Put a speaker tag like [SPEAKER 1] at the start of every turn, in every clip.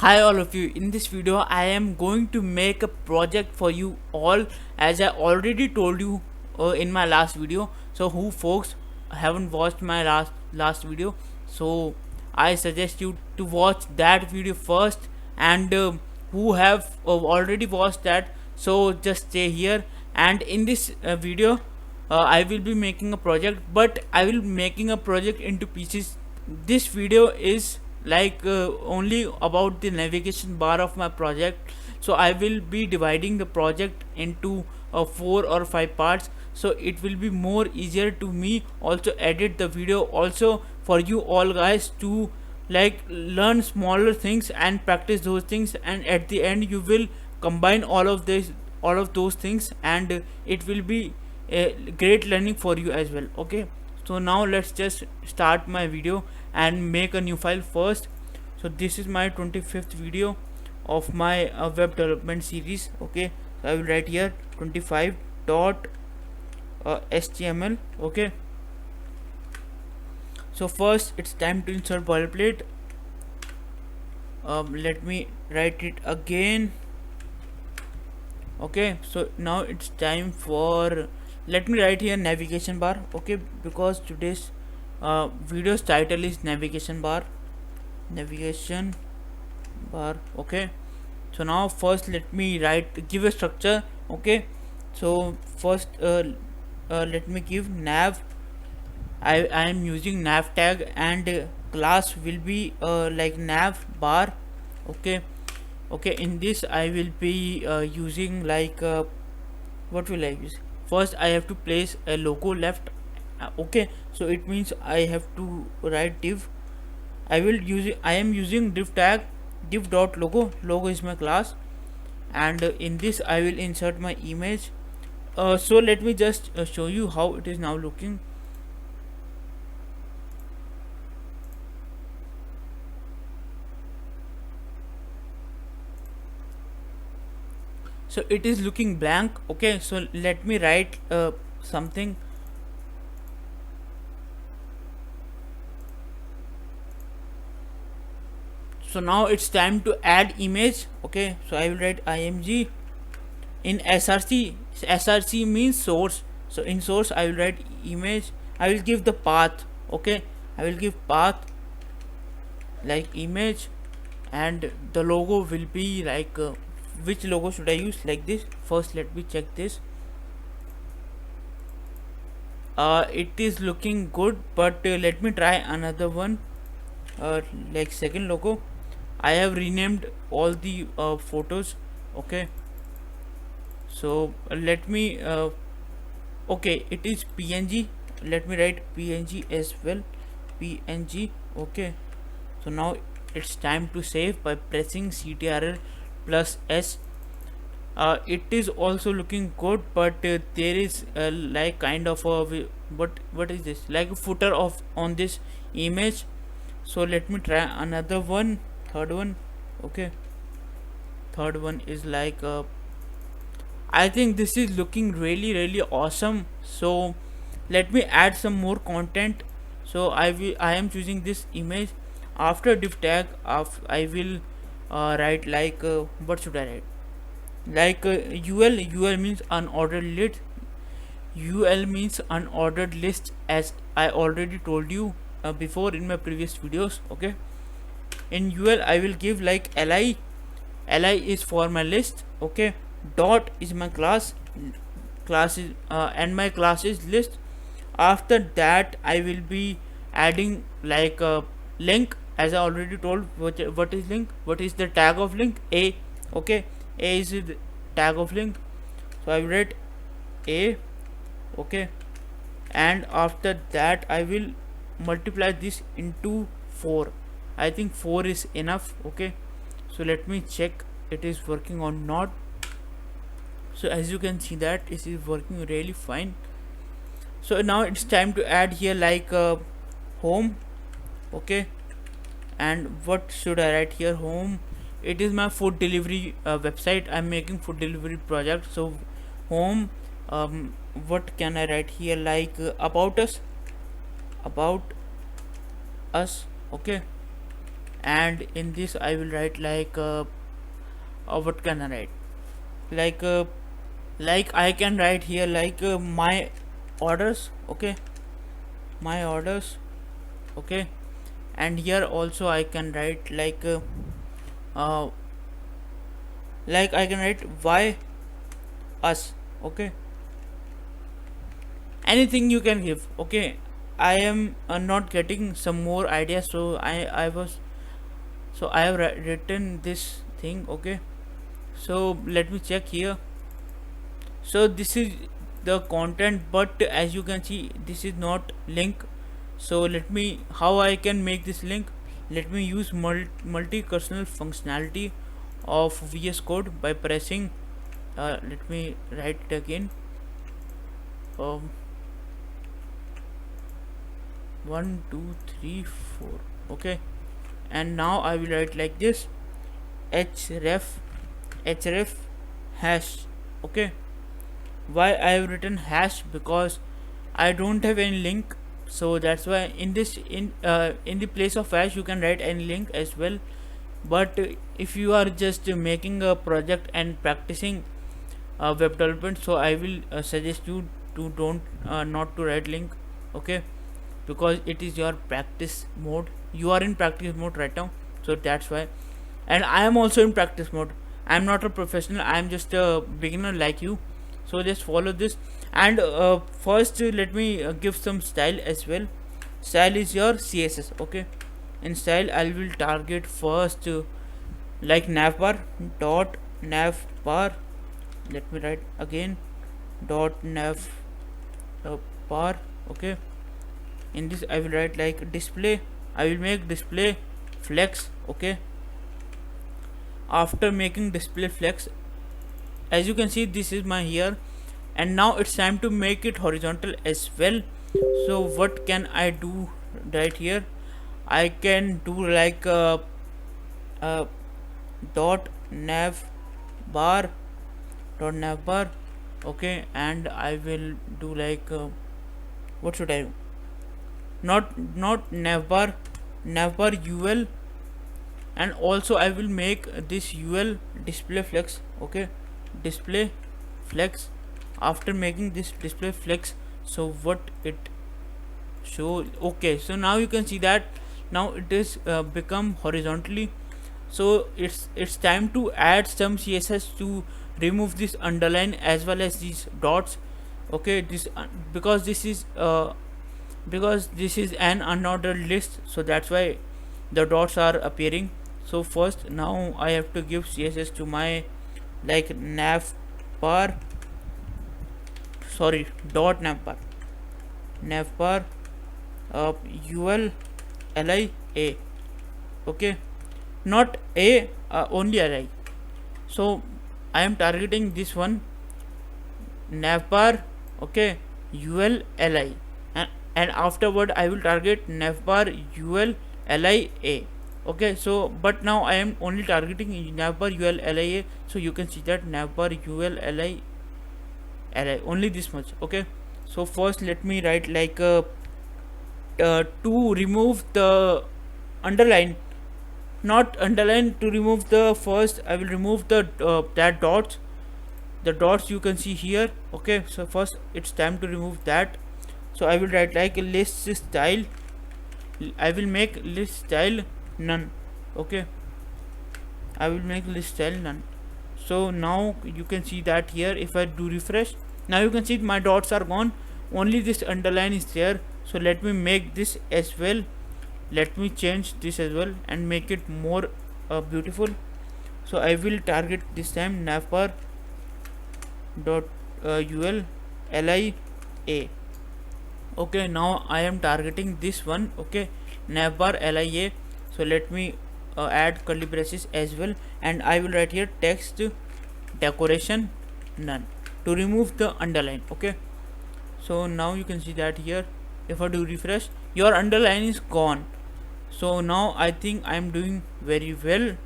[SPEAKER 1] Hi all of you, in this video I am going to make a project for you all, as I already told you in my last video. So who folks haven't watched my last video, so I suggest you to watch that video first, and who have already watched that, so just stay here. And in this video I will be making a project, but I will be making a project into pieces. This video is like only about the navigation bar of my project, so I will be dividing the project into 4 or 5 parts, so it will be more easier to me also edit the video, also for you all guys to like learn smaller things and practice those things, and at the end you will combine all of those things, and it will be a great learning for you as well. Okay, so now let's just start my video and make a new file first. So this is my 25th video of my web development series. Okay, so I will write here 25 dot html. Okay, so first it's time to insert boilerplate. Let me write it again. Okay, so now it's time for, let me write here navigation bar. Okay, because today's video's title is navigation bar. Okay, so now first let me give a structure. Okay, so first let me give nav. I am using nav tag, and class will be like nav bar. Okay, in this I will be using like what will I use? First I have to place a logo left. Okay, so it means I have to write div. I am using div tag, div dot logo. Logo is my class, and in this I will insert my image. So let me just show you how it is now looking. So it is looking blank. Okay, so let me write something. So now it's time to add image. Okay, so I will write img in src. Src means source, so in source I will write image. I will give the path. Okay, I will give path like image, and the logo will be like which logo should I use? Like this. First let me check this. It is looking good, but let me try another one. Like second logo, I have renamed all the photos. Okay, so let me okay, it is png. Let me write png as well. Png. Okay, so now it's time to save by pressing ctrl plus s. It is also looking good, but there is like kind of a what is this, like a footer of on this image. So let me try another one, third one. Okay, third one is like I think this is looking really awesome. So let me add some more content. So I am choosing this image. After div tag I will write like what should I write? Like ul means unordered list. Ul means unordered list, as I already told you before in my previous videos. Okay, in ul I will give like li. Li is for my list. Okay, dot is my class. Class is and my class is list. After that I will be adding like a link, as I already told. What is link? What is the tag of link? A. Okay, a is the tag of link, so I will write a. Okay, and after that I will multiply this into 4. I think 4 is enough. Okay, so let me check it is working or not. So as you can see that it is working really fine. So now it's time to add here like home. Okay, and what should I write here? Home. It is my food delivery website. I'm making food delivery project. So home. What can I write here? Like about us. Okay, and in this I will write like what can I write, like I can write here like my orders, okay, my orders, okay, and here also I can write uh, like I can write why us, okay, anything you can give, okay. I am not getting some more ideas, so I have written this thing, okay. So let me check here. So this is the content, but as you can see this is not link. So let me, how I can make this link, let me use multi-cursor functionality of VS Code by pressing let me write it again, um, 1 2 3 4, okay. And now I will write like this, href hash, okay. Why I have written hash, because I don't have any link, so that's why in this in the place of hash you can write any link as well. But if you are just making a project and practicing web development, so I will suggest you to don't not to write link, okay, because it is your practice mode, you are in practice mode right now, so that's why. And I am also in practice mode, I am not a professional, I am just a beginner like you, so just follow this. And first let me give some style as well. Style is your CSS, okay. In style I will target first like navbar dot navbar, let me write again, dot nav bar, okay. In this I will write like display, I will make display flex, okay. After making display flex, as you can see this is my here, and now it's time to make it horizontal as well. So what can I do right here, I can do like uh, dot nav bar okay. And I will do like what should I do, not navbar ul, and also I will make this ul display flex, okay, display flex. After making this display flex, so what it show, okay, so now you can see that now it is become horizontally. So it's time to add some CSS to remove this underline as well as these dots, okay. This because this is an unordered list, so that's why the dots are appearing. So first now I have to give CSS to my like navbar, sorry, dot navbar ul li a, okay, not a only li. So I am targeting this one navbar, okay, ul li, and afterward I will target navbar ul li a, okay. So but now I am only targeting navbar ul li a, so you can see that navbar ul li only this much, okay. So first let me write like to remove the underline, not underline, to remove the first I will remove the that dots, the dots you can see here, okay. So first it's time to remove that, so I will write like a list style, I will make list style none, okay. I will make list style none. So now you can see that here if I do refresh, now you can see my dots are gone, only this underline is there. So let me make this as well, let me change this as well and make it more beautiful. So I will target this time navbar dot ul li a, okay. Now I am targeting this one, okay, navbar li a. So let me add curly braces as well, and I will write here text decoration none to remove the underline, okay. So now you can see that here if I do refresh, your underline is gone. So now I think I am doing very well.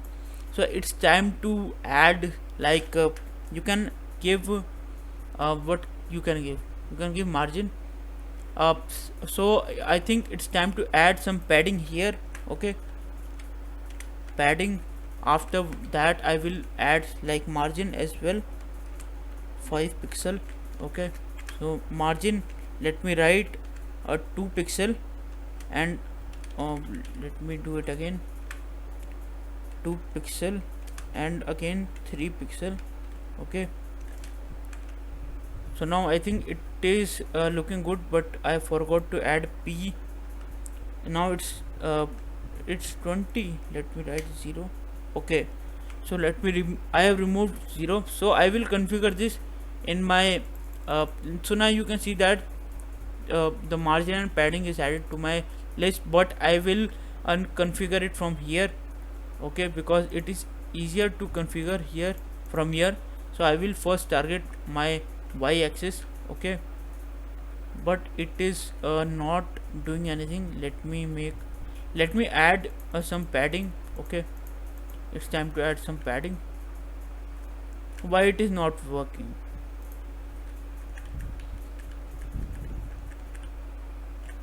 [SPEAKER 1] So it's time to add like you can give what you can give margin, so I think it's time to add some padding here, okay. padding. After that I will add like margin as well, 5 pixel. Okay, so margin, let me write a 2 pixel, and let me do it again, 2 pixel and again 3 pixel. Okay, so now I think it is looking good, but I forgot to add p. Now it's 20, let me write 0. Okay, so let me I have removed 0, so I will configure this in my so now you can see that the margin and padding is added to my list, but I will unconfigure it from here. Okay, because it is easier to configure here from here. So I will first target my y-axis. Okay, but it is not doing anything. Let me add some padding. Okay, it's time to add some padding. Why it is not working?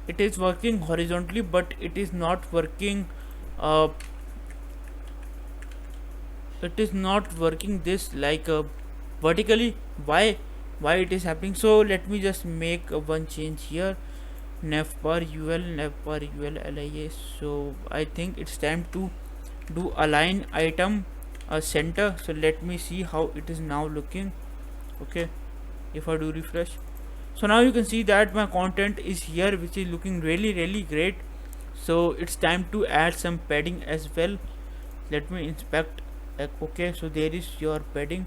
[SPEAKER 1] It is working horizontally, but it is not working uh, it is not working this like vertically. Why it is happening? So let me just make one change here, nav par ul lis. So I think it's time to do align item center. So let me see how it is now looking. Okay, if I do refresh, so now you can see that my content is here, which is looking really great. So it's time to add some padding as well. Let me inspect. Okay, so there is your padding.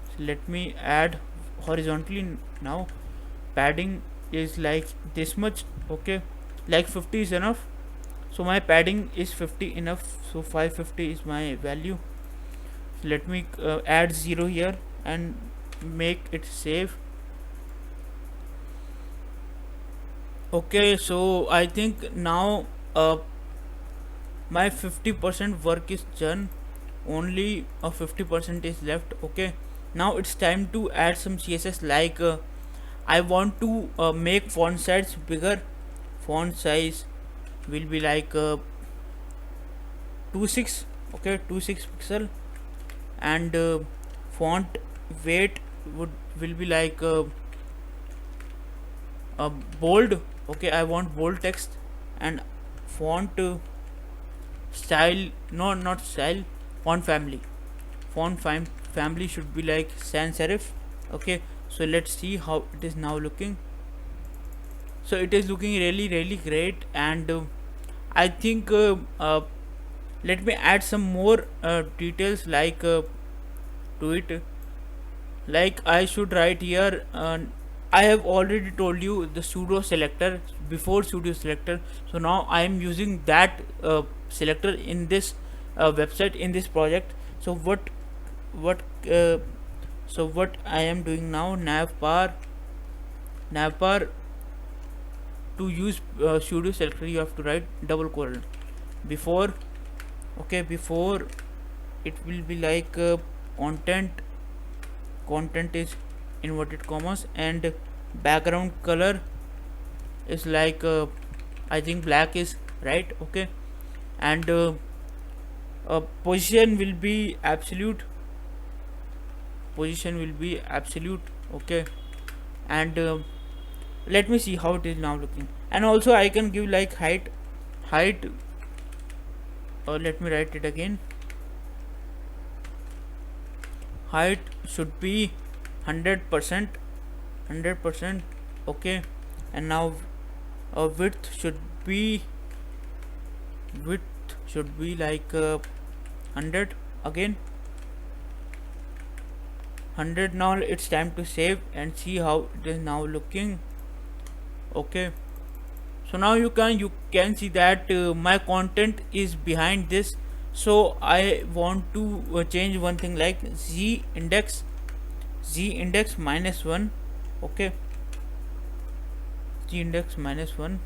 [SPEAKER 1] So let me add horizontally now. Padding is like this much. Okay, like 50 is enough. So my padding is 50 enough, so 550 is my value. So let me add 0 here and make it save. Okay, so I think now my 50% work is done, only 50% is left. Okay, now it's time to add some CSS, like I want to make font size bigger. Font size will be like 26. Okay, 26 pixel, and font weight will be like bold. Okay, I want bold text. And font style, no, not style, font family. Family should be like sans serif. Okay, so let's see how it is now looking. So it is looking really great, and I think let me add some more details like to it. Like I should write here, I have already told you the pseudo selector before pseudo selector. So now I am using that selector in this website, in this project. So what uh, what I am doing now, navbar, to use pseudo selector you have to write double colon before. Okay, before it will be like content is inverted commas, and background color is like I think black is right. Okay, and position will be absolute. Okay, and let me see how it is now looking. And also I can give like height. Let me write it again. Height should be 100%. Okay, and now width should be like 100 again. 100. Now it's time to save and see how it is now looking. Okay, so now you can see that my content is behind this. So I want to change one thing, like z index -1. Okay, z index -1.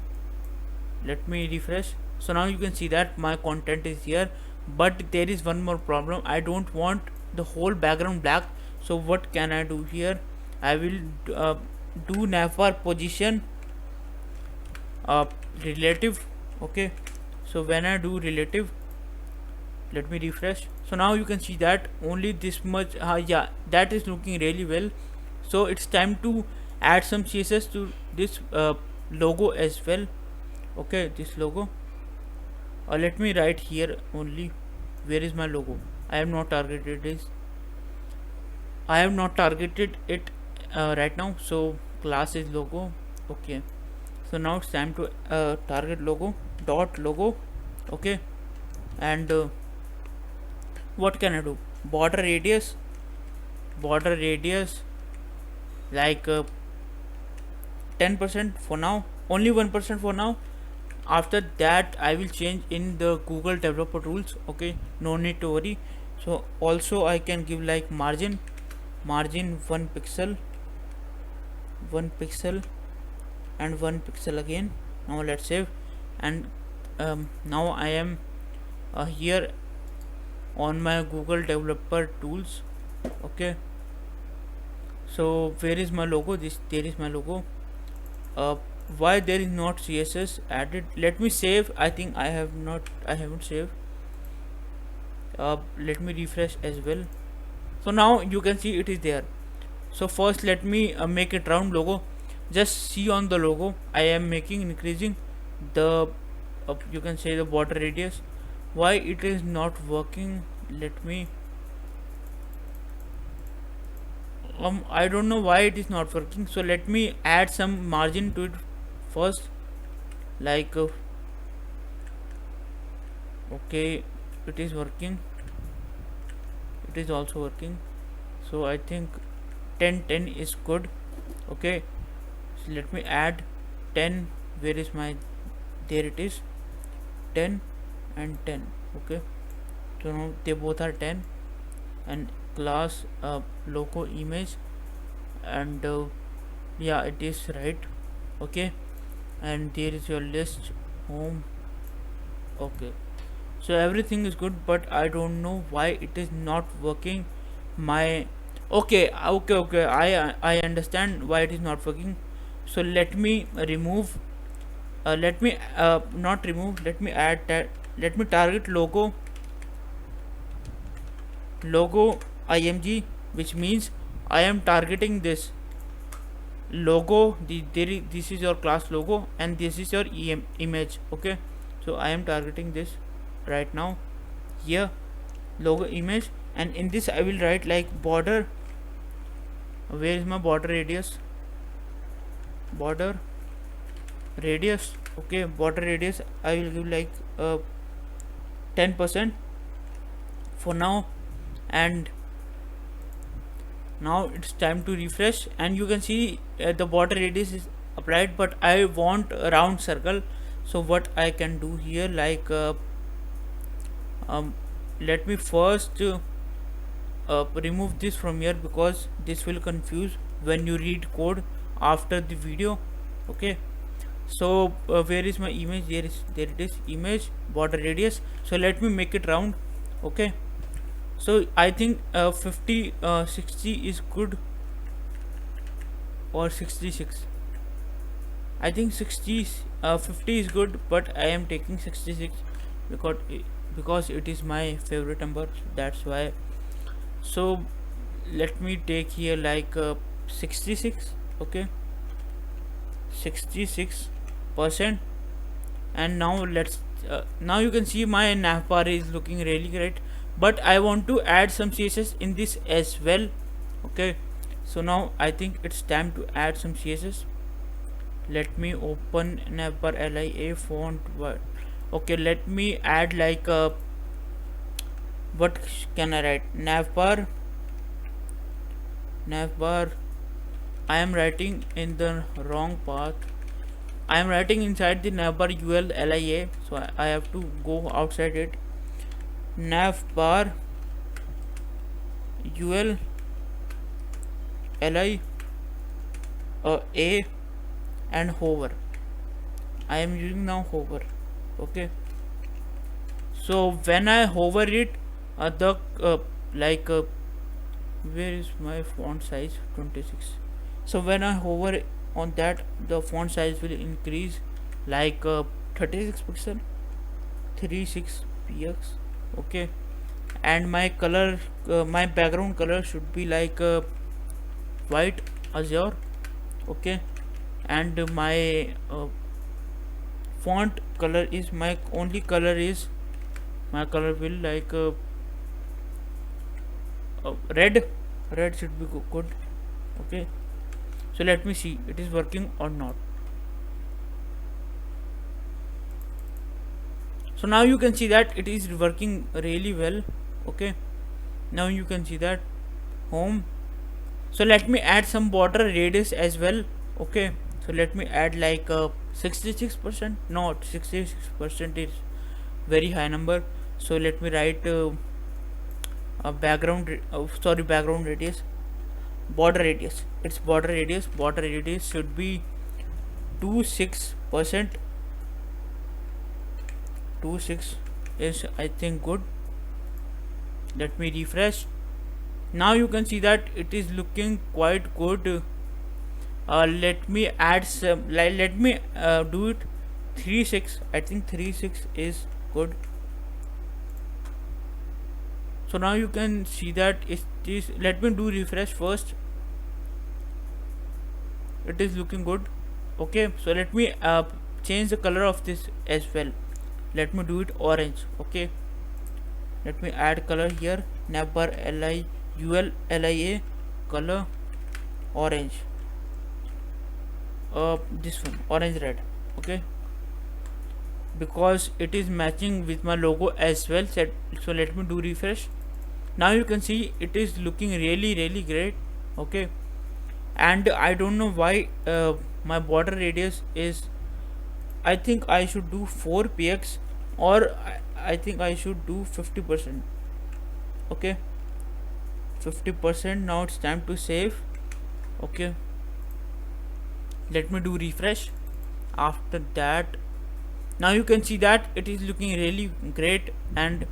[SPEAKER 1] Let me refresh. So now you can see that my content is here, but there is one more problem. I don't want the whole background black. So what can I do here? I will do navbar position relative. Okay, so when I do relative, Let me refresh. So now you can see that only this much. Yeah, that is looking really well. So it's time to add some CSS to this logo as well. Okay, this logo. Let me write here only. Where is my logo? I have not targeted this. I have not targeted it right now. So class is logo. Okay. So now it's time to target logo dot logo. Okay, and what can I do? Border radius. Border radius like 10% for now. Only 1% for now. After that I will change in the Google developer tools. Okay, no need to worry. So also I can give like margin 1 pixel, 1 pixel and 1 pixel again. Now let's save. And now I am here on my Google developer tools. Okay, so where is my logo? This, there is my logo. uh, why there is not CSS added? Let me save. I think I haven't saved. Let me refresh as well. So now you can see it is there. So first let me make it round logo. Just see on the logo I am making increasing the you can say the border radius. Why it is not working? Let me I don't know why it is not working. So let me add some margin to it first, like okay, it is working, it is also working. So I think 10 is good. Okay, so let me add 10. Where is my, there it is, 10 and 10. Okay, so now they both are 10. And class logo image, and yeah, it is right. Okay, and there is your list home. Okay, so everything is good, but I don't know why it is not working. My okay, I understand why it is not working. So let me remove let me not remove, let me add that. Let me target logo img, which means I am targeting this logo. This is your class logo and this is your image. Okay, so I am targeting this right now here, logo image, and in this I will write like border. Where is my border radius? Border radius. Okay, border radius I will give like 10% for now. And now it's time to refresh, and you can see the border radius is applied, but I want a round circle. So what I can do here, like let me first remove this from here, because this will confuse when you read code after the video. Okay, so where is my image? There it is, image, border radius. So let me make it round. Okay, so I think 50 60 is good, or 66. I think 60 50 is good, but I am taking 66 because it is my favorite number, so that's why. So let me take here like 66. Okay, 66%. And now let's now you can see my navbar is looking really great, but I want to add some CSS in this as well. Okay, so now I think it's time to add some CSS. Let me open navbar lia font. Okay, let me add like what can I write? Navbar. I am writing in the wrong path. I am writing inside the navbar ul lia, so I have to go outside it. Navbar ul li a and hover. I am using now hover. Okay, so when I hover it, the like where is my font size? 26. So when I hover on that, the font size will increase like 36 pixel, 36 px. Okay, and my color, my background color should be like white azure. Okay, and my font color is, my only color is, my color will like red. Red should be good. Okay, so let me see it is working or not. So now you can see that it is working really well. Okay, now you can see that home. So let me add some border radius as well. Okay, so let me add like 66%. Not 66% is very high number. So let me write a background radius, border radius. It's border radius. Border radius should be 26%. 26 is, I think, good. Let me refresh. Now you can see that it is looking quite good. Let me add some, like, let me do it 3.6. I think 3.6 is good. So now you can see that it is, let me do refresh first. It is looking good. Okay, so let me change the color of this as well. Let me do it orange. Okay, let me add color here, navbar lia color orange, this one, orange red. Okay, because it is matching with my logo as well. So let me do refresh. Now you can see it is looking really great. Okay, and I don't know why my border radius is, I think I should do 4 px, or I think I should do 50%. Okay, 50%. Now it's time to save. Okay, let me do refresh. After that, now you can see that it is looking really great, and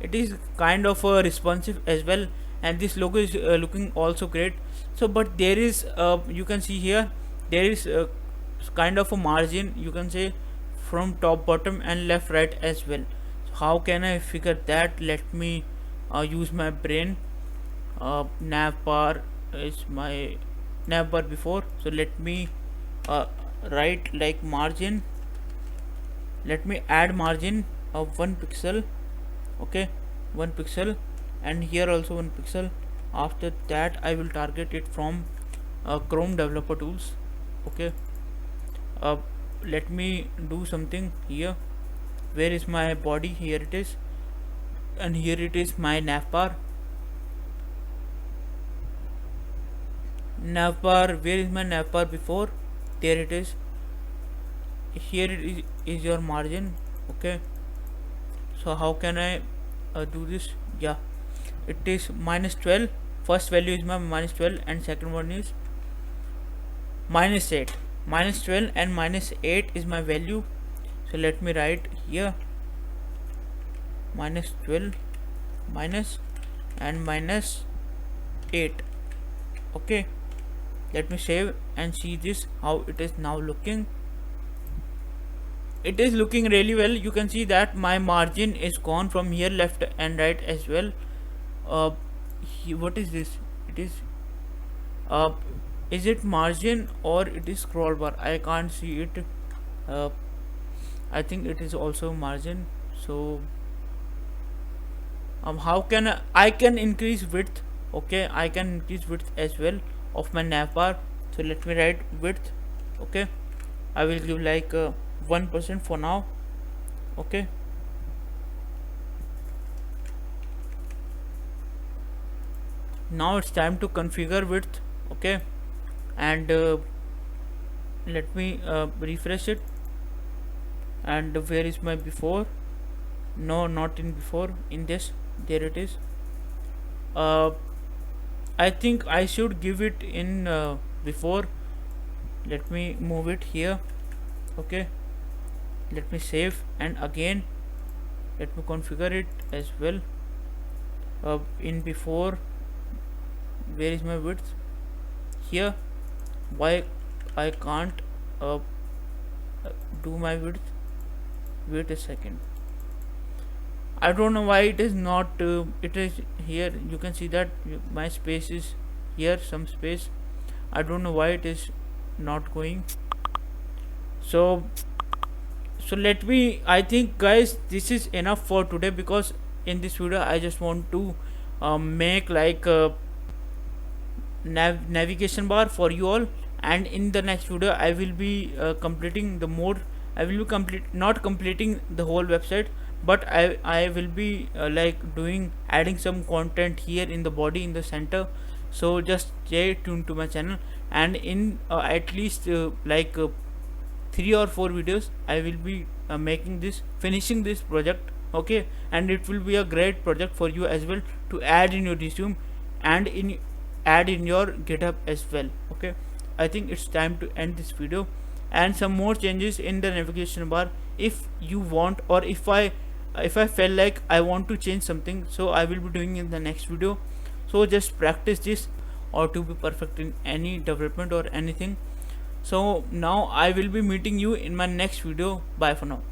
[SPEAKER 1] it is kind of responsive as well, and this logo is looking also great. So but there is you can see here there is kind of a margin, you can say, from top, bottom and left, right as well. So how can I figure that? Let me use my brain. Navbar is my navbar before, so let me uh, write like margin. Let me add margin of 1 pixel. Okay, 1 pixel, and here also 1 pixel. After that I will target it from Chrome developer tools. Okay, uh, let me do something here. Where is my body? Here it is, and here it is my navbar. Where is my navbar before? There it is. Here it is your margin. Okay, so how can I do this? Yeah, it is -12. First value is my -12, and second one is -8. -12 and -8 is my value. So let me write here -12 minus and -8. Okay, let me save and see this, how it is now looking. It is looking really well. You can see that my margin is gone from here, left and right as well. uh, what is this? It uh, is it margin or it is scroll bar? I can't see it. uh, I think it is also margin. So how can I can increase width? Okay, I can increase width as well of my navbar. So let me write width. Okay, I will give like 1% for now. Okay, now it's time to configure width. Okay, and let me refresh it. And where is my before? No, not in before, in this. There it is. uh, I think I should give it in before. Let me move it here. Okay, let me save, and again let me configure it as well. In before, where is my width? Here. Why I can't do my width? Wait a second. I don't know why it is not it is here. You can see that my space is here, some space. I don't know why it is not going. So so let me, I think guys this is enough for today, because in this video I just want to make like a navigation bar for you all, and in the next video I will be completing the more. I will be not completing the whole website, but I will be like doing, adding some content here in the body, in the center. So just stay tuned to my channel, and in at least 3 or 4 videos I will be finishing this project. Okay, and it will be a great project for you as well, to add in your resume and add in your GitHub as well. Okay, I think it's time to end this video, and some more changes in the navigation bar if you want, or if I felt like I want to change something, so I will be doing in the next video. So just practice this, or to be perfect in any development or anything. So now I will be meeting you in my next video. Bye for now.